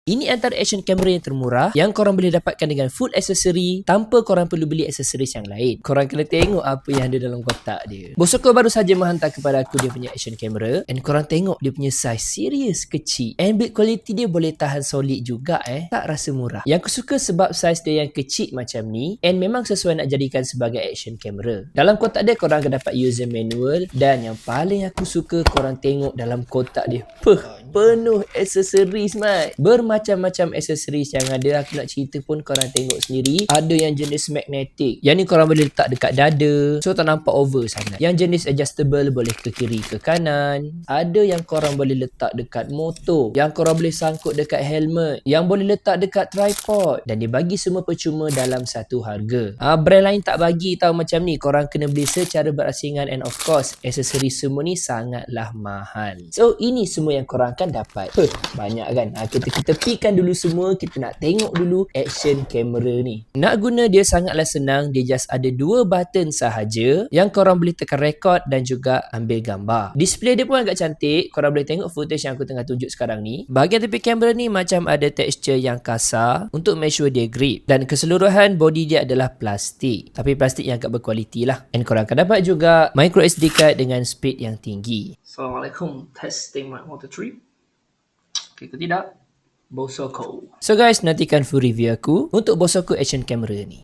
Ini antara action camera yang termurah yang korang boleh dapatkan dengan full aksesori tanpa korang perlu beli aksesoris yang lain. Korang kena tengok apa yang ada dalam kotak dia. Bosoko baru saja menghantar kepada aku dia punya action camera, and korang tengok dia punya size serius kecil, and build quality dia boleh tahan solid juga tak rasa murah. Yang aku suka sebab size dia yang kecil macam ni, and memang sesuai nak jadikan sebagai action camera. Dalam kotak dia korang akan dapat user manual, dan yang paling aku suka korang tengok dalam kotak dia. Penuh aksesoris mat. Bermacam-macam aksesoris yang ada. Aku nak cerita pun korang tengok sendiri. Ada yang jenis magnetic, yang ni korang boleh letak dekat dada, so tak nampak over sangat. Yang jenis adjustable boleh ke kiri ke kanan. Ada yang korang boleh letak dekat motor, yang korang boleh sangkut dekat helmet, yang boleh letak dekat tripod, dan dia bagi semua percuma dalam satu harga. Brand lain tak bagi tahu macam ni. Korang kena beli secara berasingan, and of course aksesoris semua ni sangatlah mahal. So ini semua yang korang akan dapat. Banyak kan? Kita tepikan dulu semua. Kita nak tengok dulu action camera ni. Nak guna dia sangatlah senang. Dia just ada 2 button sahaja yang korang boleh tekan record dan juga ambil gambar. Display dia pun agak cantik. Korang boleh tengok footage yang aku tengah tunjuk sekarang ni. Bahagian tepi kamera ni macam ada tekstur yang kasar untuk make sure dia grip, dan keseluruhan body dia adalah plastik, tapi plastik yang agak berkualiti lah. And korang akan dapat juga micro SD card dengan speed yang tinggi. Assalamualaikum, testing mic 1 2 3. Okay ke tidak? Bosoko. So guys, nantikan full review aku untuk Bosoko action camera ni.